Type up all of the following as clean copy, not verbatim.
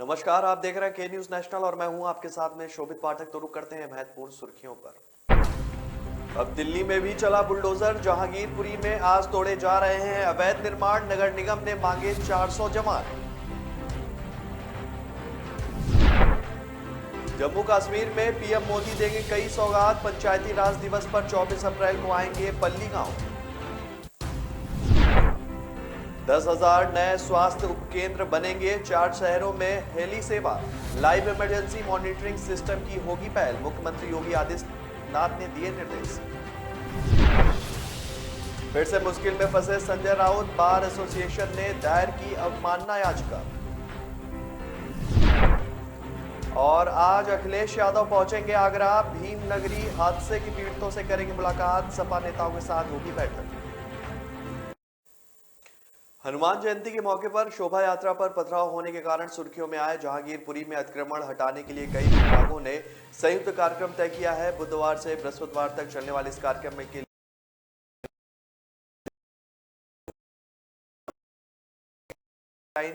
नमस्कार, आप देख रहे हैं के न्यूज नेशनल और मैं हूं आपके साथ में शोभित पाठक। तो रुक करते हैं महत्वपूर्ण सुर्खियों पर। अब दिल्ली में भी चला बुलडोजर। जहांगीरपुरी में आज तोड़े जा रहे हैं अवैध निर्माण। नगर निगम ने मांगे 400 जमान। जम्मू कश्मीर में पीएम मोदी देंगे कई सौगात। पंचायती राज दिवस पर 24 अप्रैल को आएंगे पल्ली गांव। 10,000 नए स्वास्थ्य उपकेंद्र बनेंगे। 4 शहरों में हेली सेवा। लाइव इमरजेंसी मॉनिटरिंग सिस्टम की होगी पहल। मुख्यमंत्री योगी आदित्यनाथ ने दिए निर्देश। फिर से मुश्किल में फंसे संजय राउत। बार एसोसिएशन ने दायर की अवमानना याचिका। और आज अखिलेश यादव पहुंचेंगे आगरा। भीमनगरी हादसे की पीड़ितों से करेंगे मुलाकात। सपा नेताओं के साथ होगी बैठक। हनुमान जयंती के मौके पर शोभा यात्रा पर पथराव होने के कारण सुर्खियों में आए जहांगीरपुरी में अतिक्रमण हटाने के लिए कई विभागों ने संयुक्त कार्यक्रम तय किया है। बुधवार से बृहस्पतिवार तक चलने वाले इस कार्यक्रम में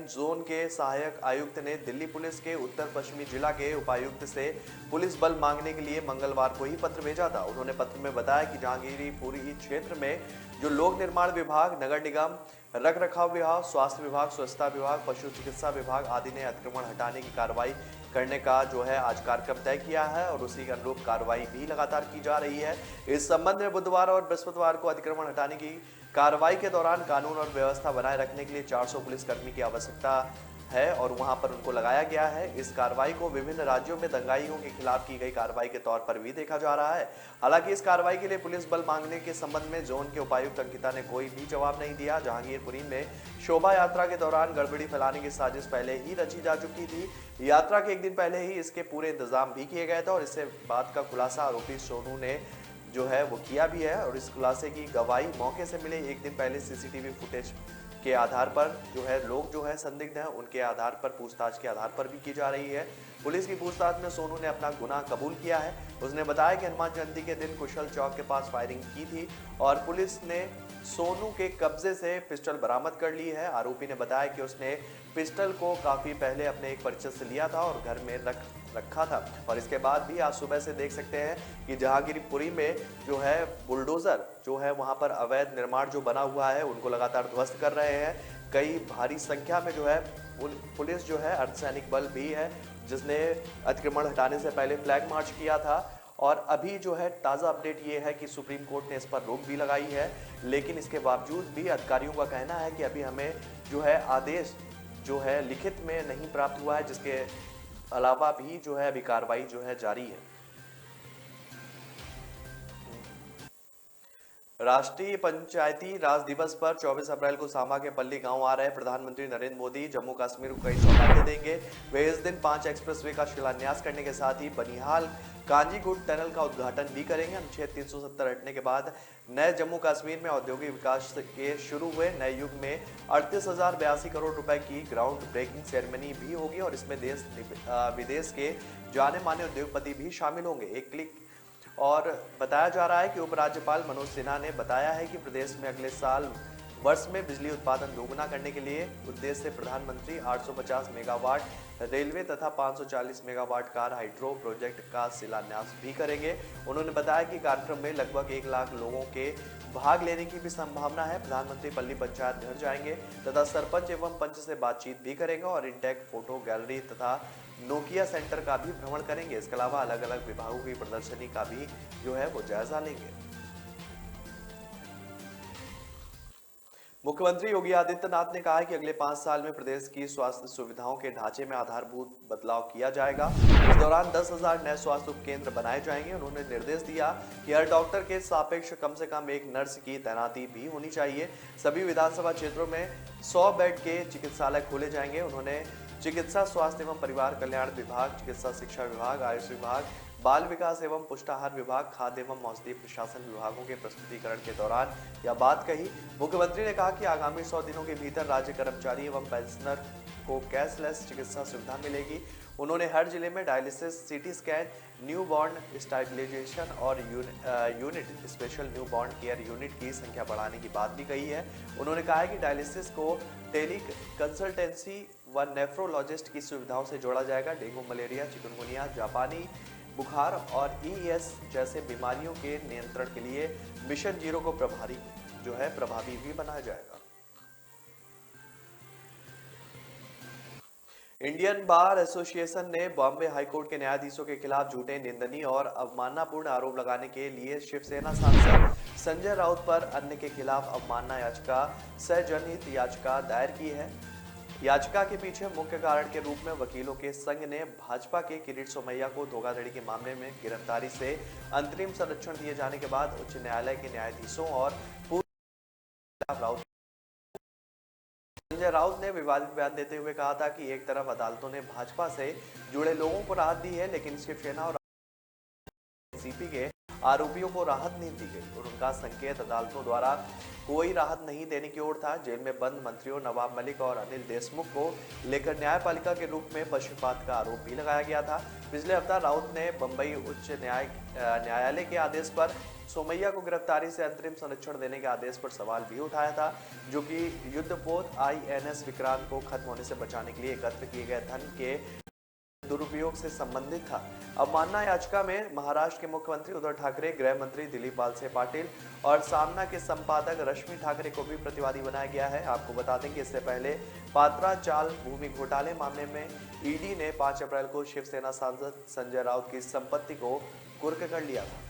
जोन के सहायक आयुक्त ने दिल्ली पुलिस के उत्तर पश्चिमी जिला के उपायुक्त से पुलिस बल मांगने के लिए मंगलवार को ही पत्र भेजा था। उन्होंने पत्र में बताया कि जहांगीरपुरी क्षेत्र में जो लोक निर्माण विभाग, नगर निगम, रख रखाव विभाग, स्वास्थ्य विभाग, स्वच्छता विभाग, पशु चिकित्सा विभाग आदि ने अतिक्रमण हटाने की कार्रवाई करने का आज कार्यक्रम तय किया है और उसी के अनुरूप कार्रवाई भी लगातार की जा रही है। इस संबंध में बुधवार और बृहस्पतिवार को अतिक्रमण हटाने की कार्रवाई के दौरान कानून और व्यवस्था बनाए रखने के लिए 400 पुलिसकर्मी की आवश्यकता है और वहां पर उनको लगाया गया है। इस कार्रवाई को विभिन्न राज्यों में दंगाइयों के खिलाफ की गई कार्रवाई के तौर पर भी देखा जा रहा है। हालांकि इस कार्रवाई के लिए पुलिस बल मांगने के संबंध में जोन के उपायुक्त अंकिता ने कोई भी जवाब नहीं दिया। जहांगीरपुरी में शोभा यात्रा के दौरान गड़बड़ी फैलाने की साजिश पहले ही रची जा चुकी थी। यात्रा के एक दिन पहले ही इसके पूरे इंतजाम भी किए गए थे और इससे बात का खुलासा आरोपी सोनू ने वो किया भी है और इस खुलासे की गवाही मौके से मिले एक दिन पहले सीसीटीवी फुटेज के आधार पर लोग संदिग्ध हैं उनके आधार पर पूछताछ के आधार पर भी की जा रही है। पुलिस की पूछताछ में सोनू ने अपना गुनाह कबूल किया है। उसने बताया कि हनुमान जयंती के दिन कुशल चौक के पास फायरिंग की थी और पुलिस ने सोनू के कब्जे से पिस्टल बरामद कर ली है। आरोपी ने बताया कि उसने पिस्टल को काफी पहले अपने एक परिचित से लिया था और घर में रखा था और इसके बाद भी आज सुबह से देख सकते हैं कि जहांगीरपुरी में बुलडोजर वहां पर अवैध निर्माण जो बना हुआ है उनको लगातार ध्वस्त कर रहे हैं। कई भारी संख्या में पुलिस अर्धसैनिक बल भी है जिसने अतिक्रमण हटाने से पहले फ्लैग मार्च किया था और अभी ताजा अपडेट ये है कि सुप्रीम कोर्ट ने इस पर रोक भी लगाई है। लेकिन इसके बावजूद भी अधिकारियों का कहना है कि अभी हमें आदेश लिखित में नहीं प्राप्त हुआ है, जिसके अलावा भी अभी कार्रवाई जारी है। राष्ट्रीय पंचायती राज दिवस पर 24 अप्रैल को सांबा के पल्ली गांव आ रहे प्रधानमंत्री नरेंद्र मोदी जम्मू कश्मीर को कई सौगातें देंगे। वे इस दिन 5 एक्सप्रेसवे का शिलान्यास करने के साथ ही बनिहाल कांजीगुट टनल का उद्घाटन भी करेंगे। अनुच्छेद 370 हटने के बाद नए जम्मू कश्मीर में औद्योगिक विकास के शुरू हुए नए युग में 38,082 करोड़ रुपए की ग्राउंड ब्रेकिंग सेरेमनी भी होगी और इसमें देश विदेश के जाने माने उद्योगपति भी शामिल होंगे। एक क्लिक और बताया जा रहा है कि उपराज्यपाल मनोज सिन्हा ने बताया है कि प्रदेश में अगले साल वर्ष में बिजली उत्पादन दोगुना करने के लिए उद्देश्य से प्रधानमंत्री 850 मेगावाट रेलवे तथा 540 मेगावाट कार हाइड्रो प्रोजेक्ट का शिलान्यास भी करेंगे। उन्होंने बताया कि कार्यक्रम में लगभग 1 लाख लोगों के भाग लेने की भी संभावना है। प्रधानमंत्री पल्ली पंचायत घर जाएंगे तथा सरपंच एवं पंच से बातचीत भी करेंगे और इंटेक फोटो गैलरी तथा नोकिया सेंटर का भी भ्रमण करेंगे। इसके अलावा अलग अलग विभागों की प्रदर्शनी का भी जायजा लेंगे। मुख्यमंत्री योगी आदित्यनाथ ने कहा है कि अगले 5 साल में प्रदेश की स्वास्थ्य सुविधाओं के ढांचे में आधारभूत बदलाव किया जाएगा। इस दौरान 10,000 नए स्वास्थ्य उपकेंद्र बनाए जाएंगे। उन्होंने निर्देश दिया कि हर डॉक्टर के सापेक्ष कम से कम एक नर्स की तैनाती भी होनी चाहिए। सभी विधानसभा क्षेत्रों में 100 बेड के चिकित्सालय खोले जाएंगे। उन्होंने चिकित्सा, स्वास्थ्य एवं परिवार कल्याण विभाग, चिकित्सा शिक्षा विभाग, आयुष विभाग, बाल विकास एवं पुष्टाहार विभाग, खाद्य एवं औषधि प्रशासन विभागों के प्रस्तुतिकरण के दौरान यह बात कही। मुख्यमंत्री ने कहा कि आगामी 100 दिनों के भीतर राज्य कर्मचारी एवं पेंशनर को कैशलेस चिकित्सा सुविधा मिलेगी। उन्होंने हर जिले में dialysis, CT scan, new born stabilisation और unit special new born care unit की संख्या बढ़ाने की बात भी कही है। उन्होंने कहा है कि डायलिसिस को टेली कंसल्टेंसी व नेफ्रोलॉजिस्ट की सुविधाओं से जोड़ा जाएगा। डेंगू, मलेरिया, चिकनगुनिया, जापानी बुखार और ईएस जैसे बीमारियों के नियंत्रण के लिए मिशन जीरो को प्रभावी भी बनाया जाएगा। इंडियन बार एसोसिएशन ने बॉम्बे हाईकोर्ट के न्यायाधीशों के खिलाफ झूठे, निंदनीय और अवमाननापूर्ण आरोप लगाने के लिए शिवसेना सांसद संजय राउत पर अन्य के खिलाफ अवमानना याचिका सह जनहित याचिका दायर की है। याचिका के पीछे मुख्य कारण के रूप में वकीलों के संघ ने भाजपा के किरीट सोमैया को धोखाधड़ी के मामले में गिरफ्तारी से अंतरिम संरक्षण दिए जाने के बाद उच्च न्यायालय के न्यायाधीशों और पूर्व राउत संजय राउत ने विवादित बयान देते हुए कहा था कि एक तरफ अदालतों ने भाजपा से जुड़े लोगों को राहत दी है, लेकिन शिवसेना और एनसीपी के आरोपियों को राहत नहीं दी गई और उनका संकेत अदालतों द्वारा कोई राहत नहीं देने की ओर था। जेल में बंद मंत्रियों नवाब मलिक और अनिल देशमुख को लेकर न्यायपालिका के रूप में पक्षपात का आरोप भी लगाया गया था। पिछले हफ्ता राउत ने बंबई उच्च न्यायालय के आदेश पर सोमैया को गिरफ्तारी से अंतरिम संरक्षण देने के आदेश पर सवाल भी उठाया था, जो कि युद्धपोत आईएनएस विक्रांत को खत्म होने से बचाने के लिए एकत्र किए गए धन के दुरुपयोग से संबंधित था। अवमानना याचिका में महाराष्ट्र के मुख्यमंत्री उद्धव ठाकरे, गृह मंत्री दिलीप वालसे पाटिल और सामना के संपादक रश्मि ठाकरे को भी प्रतिवादी बनाया गया है। आपको बता दें कि इससे पहले पात्रा चाल भूमि घोटाले मामले में ईडी ने 5 अप्रैल को शिवसेना सांसद संजय राउत की संपत्ति को कुर्क कर लिया था।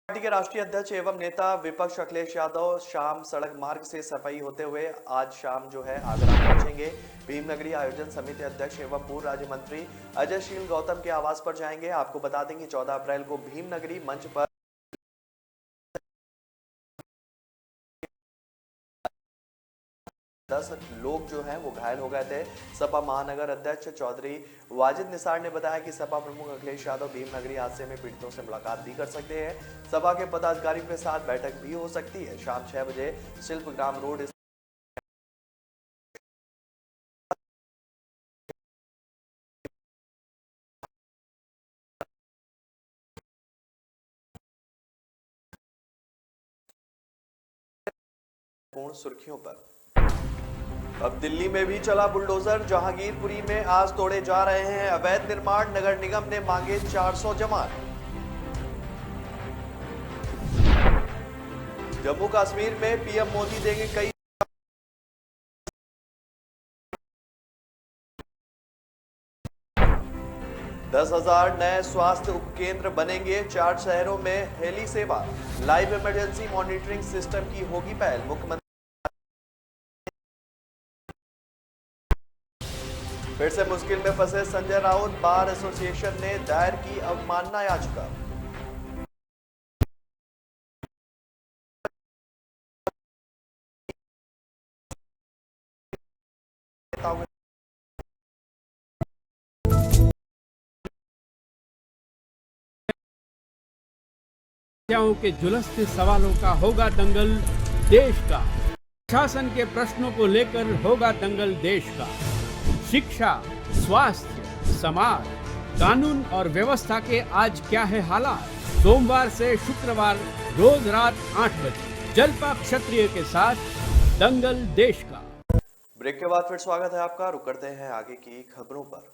पार्टी के राष्ट्रीय अध्यक्ष एवं नेता विपक्ष अखिलेश यादव शाम सड़क मार्ग से सफाई होते हुए आज शाम आगरा पहुंचेंगे। भीमनगरी आयोजन समिति अध्यक्ष एवं पूर्व राज्य मंत्री अजय शील गौतम के आवास पर जाएंगे। आपको बता दें कि 14 अप्रैल को भीमनगरी मंच पर 10 लोग वो घायल हो गए थे। सपा महानगर अध्यक्ष चौधरी वाजिद निसार ने बताया कि सपा प्रमुख अखिलेश यादव भीमनगरी हादसे में पीड़ितों से मुलाकात भी कर सकते हैं। सपा के पदाधिकारियों के साथ बैठक भी हो सकती है। शाम 6 बजे शिल्पग्राम रोड पूर्ण सुर्खियों पर। अब दिल्ली में भी चला बुलडोजर। जहांगीरपुरी में आज तोड़े जा रहे हैं अवैध निर्माण। नगर निगम ने मांगे 400 जमान। जम्मू कश्मीर में पीएम मोदी देंगे कई 10,000 नए स्वास्थ्य उपकेंद्र बनेंगे। 4 शहरों में हेली सेवा। लाइव इमरजेंसी मॉनिटरिंग सिस्टम की होगी पहल। मुख्यमंत्री फिर से मुश्किल में फंसे संजय राउत। बार एसोसिएशन ने दायर की अवमानना याचिका। के झुलसते सवालों का होगा दंगल देश का। शासन के प्रश्नों को लेकर होगा दंगल देश का। शिक्षा, स्वास्थ्य, समाज, कानून और व्यवस्था के आज क्या है हालात। सोमवार से शुक्रवार रोज रात 8 बजे जलपा क्षत्रिय के साथ दंगल देश का। ब्रेक के बाद फिर स्वागत है आपका। रुक करते हैं आगे की खबरों पर।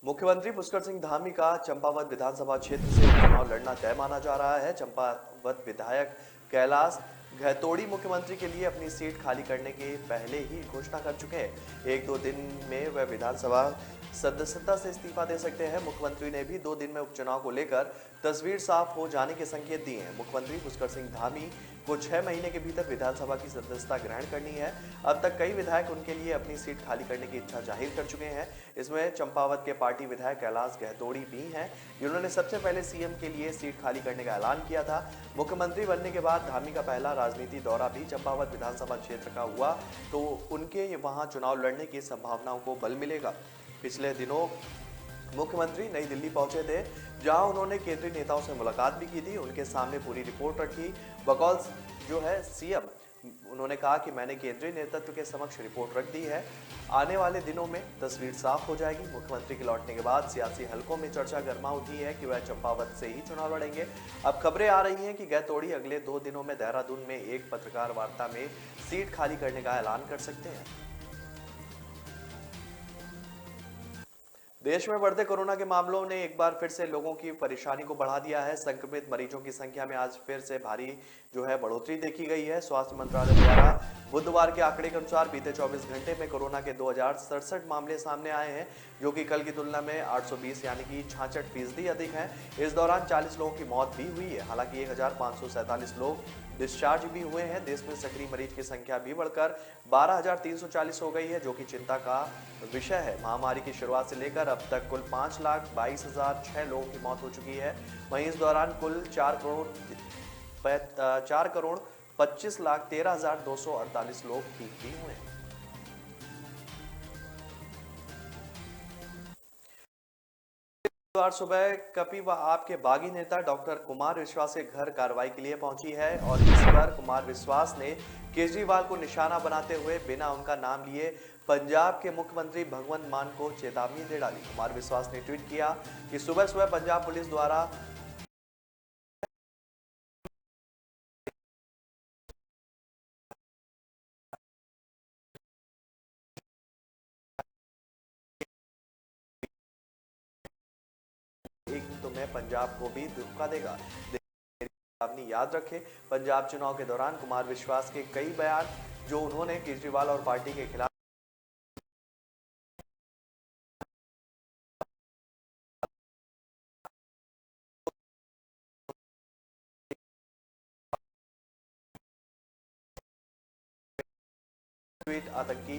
मुख्यमंत्री पुष्कर सिंह धामी का चंपावत विधानसभा क्षेत्र से चुनाव लड़ना तय माना जा रहा है। चंपावत विधायक कैलाश गहतोड़ी मुख्यमंत्री के लिए अपनी सीट खाली करने के पहले ही घोषणा कर चुके हैं। 1-2 दिन में वह विधानसभा सदस्यता से इस्तीफा दे सकते हैं। मुख्यमंत्री ने भी 2 दिन में उपचुनाव को लेकर तस्वीर साफ हो जाने के संकेत दिए हैं। मुख्यमंत्री पुष्कर सिंह धामी को 6 महीने के भीतर विधानसभा की सदस्यता ग्रहण करनी है। अब तक कई विधायक उनके लिए अपनी सीट खाली करने की इच्छा जाहिर कर चुके हैं। इसमें चंपावत के पार्टी विधायक कैलाश गहतोड़ी भी हैं, जिन्होंने सबसे पहले सीएम के लिए सीट खाली करने का ऐलान किया था। मुख्यमंत्री बनने के बाद धामी का पहला राजनीति दौरा भी चंपावत विधानसभा क्षेत्र का हुआ, तो उनके वहां चुनाव लड़ने की संभावनाओं को बल मिलेगा। पिछले दिनों मुख्यमंत्री नई दिल्ली पहुंचे थे, जहां उन्होंने केंद्रीय नेताओं से मुलाकात भी की थी। उनके सामने पूरी रिपोर्ट रखी। बकौल सीएम उन्होंने कहा कि मैंने केंद्रीय नेतृत्व के समक्ष रिपोर्ट रख दी है। आने वाले दिनों में तस्वीर साफ हो जाएगी। मुख्यमंत्री के लौटने के बाद सियासी हलकों में चर्चा गर्मा उठी है कि वह चंपावत से ही चुनाव लड़ेंगे। अब खबरें आ रही हैं कि गहतोड़ी अगले 2 दिनों में देहरादून में एक पत्रकार वार्ता में सीट खाली करने का ऐलान कर सकते हैं। देश में बढ़ते कोरोना के मामलों ने एक बार फिर से लोगों की परेशानी को बढ़ा दिया है। संक्रमित मरीजों की संख्या में आज फिर से भारी बढ़ोतरी देखी गई है। स्वास्थ्य मंत्रालय द्वारा बुधवार के आंकड़े के अनुसार बीते 24 घंटे में कोरोना के 2067 मामले सामने आए हैं, जो कि कल की तुलना में 820 यानी कि 66% अधिक है। इस दौरान 40 लोगों की मौत भी हुई है। हालांकि 1547 लोग डिस्चार्ज भी हुए हैं। देश में सक्रिय मरीज की संख्या भी बढ़कर 12,340 हो गई है, जो कि चिंता का विषय है। महामारी की शुरुआत से लेकर अब तक कुल 5,22,006 लोगों की मौत हो चुकी है। वहीं इस दौरान कुल 4,25,13,248 लोग ठीक भी हुए हैं। बुधवार सुबह कपी व आपके बागी नेता डॉक्टर कुमार विश्वास के घर कार्रवाई के लिए पहुंची है और इस पर कुमार विश्वास ने केजरीवाल को निशाना बनाते हुए बिना उनका नाम लिए पंजाब के मुख्यमंत्री भगवंत मान को चेतावनी दे डाली। कुमार विश्वास ने ट्वीट किया कि सुबह सुबह पंजाब पुलिस द्वारा एक दिन तो मैं पंजाब को भी धोखा देगा। चेतावनी याद रखें, पंजाब चुनाव के दौरान कुमार विश्वास के कई बयान जो उन्होंने केजरीवाल और पार्टी के खिलाफ ट्वीट आतंकी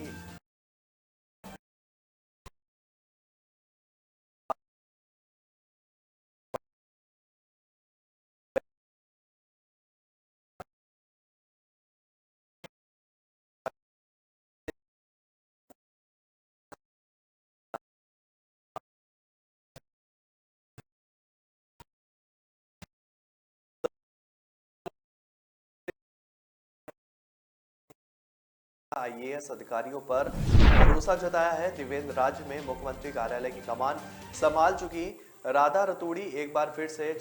आईएएस अधिकारियों पर भरोसा जताया है। त्रिवेंद्र राज्य में मुख्यमंत्री कार्यालय की कमान संभाल चुकी राधा रतूड़ी एक बार फिर से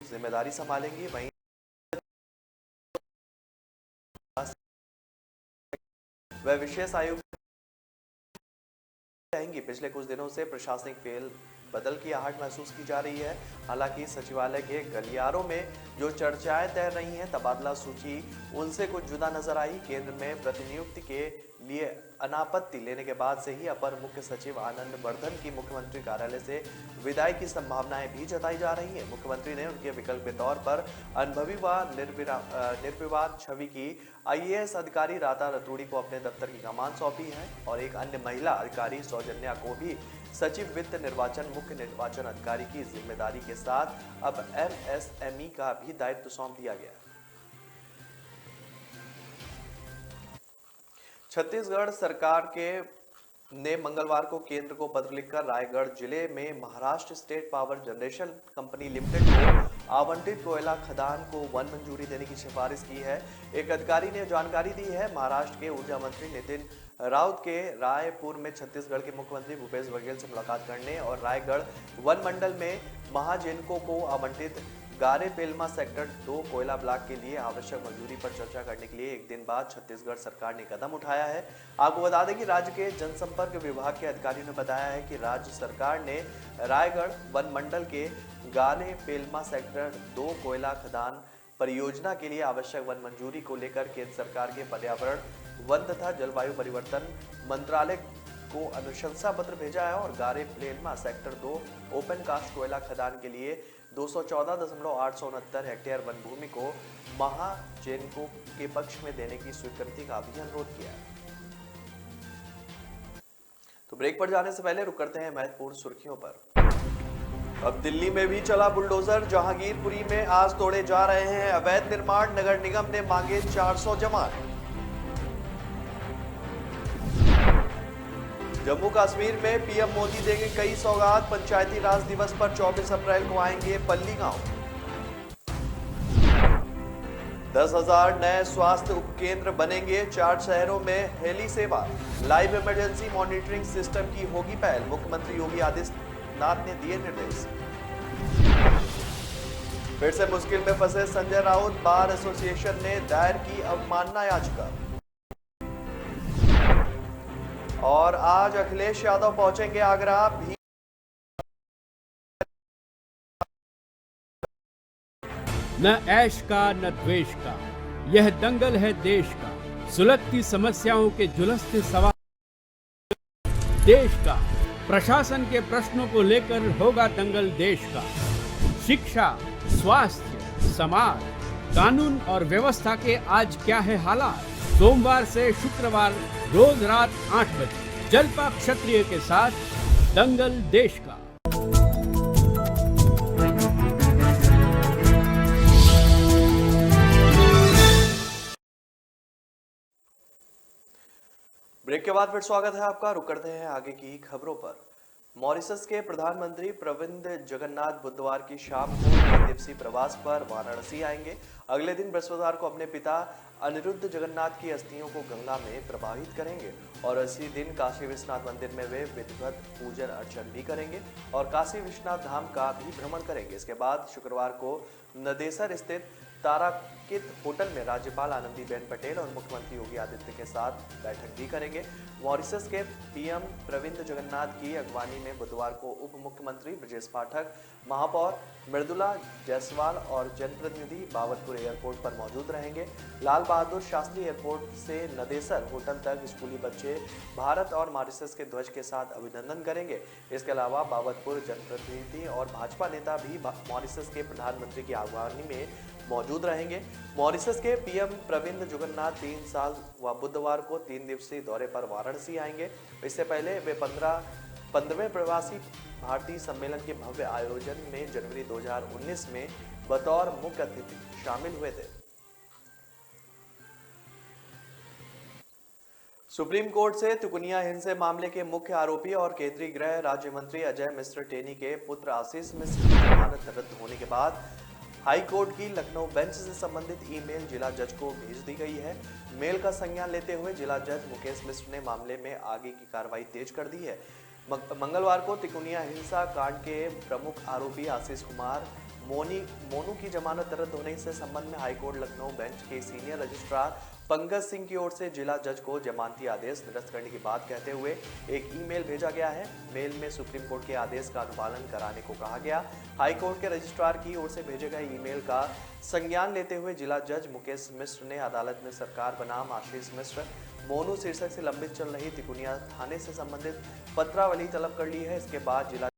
जिम्मेदारी संभालेंगी। वहीं वह विशेष आयुक्त रहेंगी। पिछले कुछ दिनों से प्रशासनिक फेल बदल की आहट महसूस की जा रही है। हालांकि सचिवालय के गलियारों में जो चर्चाएं तैर रही हैं, तबादला सूची उनसे कुछ जुदा नजर आई। केंद्र में प्रतिनियुक्ति के लिए अनापत्ति लेने के बाद से ही अपर मुख्य सचिव आनंद वर्धन की मुख्यमंत्री कार्यालय से विदाई की संभावनाएं भी जताई जा रही है। मुख्यमंत्री ने उनके विकल्प के तौर पर अनुभवी व निर्विवाद छवि की आईएएस अधिकारी राधा रतूड़ी को अपने दफ्तर की कमान सौंपी है और एक अन्य महिला अधिकारी सौजन्या को भी सचिव वित्त निर्वाचन मुख्य निर्वाचन अधिकारी की जिम्मेदारी के साथ अब एमएसएमई का भी दायित्व सौंप दिया गया। छत्तीसगढ़ सरकार ने मंगलवार को केंद्र को पत्र लिखकर रायगढ़ जिले में Maharashtra state power generation company limited को आवंटित कोयला खदान को वन मंजूरी देने की सिफारिश की है। एक अधिकारी ने जानकारी दी है। महाराष्ट्र के ऊर्जा मंत्री नितिन राउत के रायपुर में छत्तीसगढ़ के मुख्यमंत्री भूपेश बघेल से मुलाकात करने और रायगढ़ वन मंडल में महाजेनको को आवंटित गारे पेलमा सेक्टर 2 कोयला ब्लॉक के लिए आवश्यक मंजूरी पर चर्चा करने के लिए एक दिन बाद छत्तीसगढ़ सरकार ने कदम उठाया है। आपको बता दें कि राज्य के जनसंपर्क विभाग के अधिकारियों ने बताया है कि राज्य सरकार ने रायगढ़ वन मंडल के गारे पेलमा सेक्टर 2 कोयला खदान परियोजना के लिए आवश्यक वन मंजूरी को लेकर केंद्र सरकार के पर्यावरण, वन तथा जलवायु परिवर्तन मंत्रालय को अनुशंसा पत्र भेजा है और गारे पेलमा सेक्टर 2 ओपन कास्ट कोयला खदान के लिए 214.869 हेक्टेयर वन भूमि को महाजेनको के पक्ष में देने की स्वीकृति का भी अनुरोध किया है। तो ब्रेक पर जाने से पहले रुक करते हैं महत्वपूर्ण सुर्खियों पर। अब दिल्ली में भी चला बुलडोजर। जहांगीरपुरी में आज तोड़े जा रहे हैं अवैध निर्माण। नगर निगम ने मांगे 400 जमान। जम्मू कश्मीर में पीएम मोदी देंगे कई सौगात। पंचायती राज दिवस पर 24 अप्रैल को आएंगे पल्ली गांव। 10,000 नए स्वास्थ्य उपकेंद्र बनेंगे। 4 शहरों में हेली सेवा, लाइव इमरजेंसी मॉनिटरिंग सिस्टम की होगी पहल। मुख्यमंत्री योगी आदित्यनाथ ने दिए निर्देश। फिर से मुश्किल में फंसे संजय राउत, बार एसोसिएशन ने दायर की अवमानना याचिका। और आज अखिलेश यादव पहुंचेंगे आगरा। न ऐश का न द्वेष का, यह दंगल है देश का। सुलगती समस्याओं के झुलसते सवाल देश का। प्रशासन के प्रश्नों को लेकर होगा दंगल देश का। शिक्षा, स्वास्थ्य, समाज, कानून और व्यवस्था के आज क्या है हालात। सोमवार से शुक्रवार रोज रात 8 बजे जलपा क्षत्रिय के साथ दंगल देश का। ब्रेक के बाद फिर स्वागत है आपका। रुक करते हैं आगे की खबरों पर। मॉरिशस के प्रधानमंत्री प्रविंद जगन्नाथ बुधवार की शाम को 3 दिवसीय प्रवास पर वाराणसी आएंगे। अगले दिन बृहस्पतिवार को अपने पिता अनिरुद्ध जगन्नाथ की अस्थियों को गंगा में प्रवाहित करेंगे और इसी दिन काशी विश्वनाथ मंदिर में वे विधिवत पूजन अर्चन भी करेंगे और काशी विश्वनाथ धाम का भी भ्रमण करेंगे। इसके बाद शुक्रवार को नदेसर स्थित ताराकित होटल में राज्यपाल आनंदीबेन पटेल और मुख्यमंत्री योगी आदित्य के साथ बैठक भी करेंगे। मॉरिशस के पीएम प्रविंद जगन्नाथ की अगवानी में बुधवार को उप मुख्यमंत्री ब्रजेश पाठक, महापौर मृदुला जायसवाल और जनप्रतिनिधि बाबतपुर एयरपोर्ट पर मौजूद रहेंगे। लाल बहादुर शास्त्री एयरपोर्ट से नदेसर होटल तक स्कूली बच्चे भारत और मॉरिशस के ध्वज के साथ अभिनंदन करेंगे। इसके अलावा बाबतपुर जनप्रतिनिधि और भाजपा नेता भी मॉरिशस के प्रधानमंत्री की अगवानी में मौजूद रहेंगे। मॉरिशस के पीएम प्रविंद जगन्नाथ 3 साल व बुधवार को 3 दिवसीय दौरे पर वाराणसी आएंगे। इससे पहले वे 15वें प्रवासी भारतीय सम्मेलन के भव्य आयोजन में जनवरी 2019 में बतौर मुख्य अतिथि शामिल हुए थे। सुप्रीम कोर्ट से तिकोनिया हिंसा मामले के मुख्य आरोपी और केंद्रीय गृह राज्य मंत्री अजय मिश्र टेनी के पुत्र आशीष मिश्र की जमानत रद्द होने के बाद हाई कोर्ट की लखनऊ बेंच से संबंधित ईमेल जिला जज को भेज दी गई है। मेल का संज्ञान लेते हुए जिला जज मुकेश मिश्र ने मामले में आगे की कार्रवाई तेज कर दी है। मंगलवार को तिकोनिया हिंसा कांड के प्रमुख आरोपी आशीष कुमार मोनू की जमानत रद्द होने से संबंध में हाईकोर्ट लखनऊ बेंच के सीनियर रजिस्ट्रार पंकज सिंह की ओर से जिला जज को जमानती आदेश निरस्त करने की बात कहते हुए एक ईमेल भेजा गया है। मेल में सुप्रीम कोर्ट के आदेश का अनुपालन कराने को कहा गया। हाई कोर्ट के रजिस्ट्रार की ओर से भेजे गए ईमेल का संज्ञान लेते हुए जिला जज मुकेश मिश्र ने अदालत में सरकार बनाम आशीष मिश्र मोनू शीर्षक से लंबित चल रही तिकोनिया थाने से संबंधित पत्रावली तलब कर ली है। इसके बाद जिला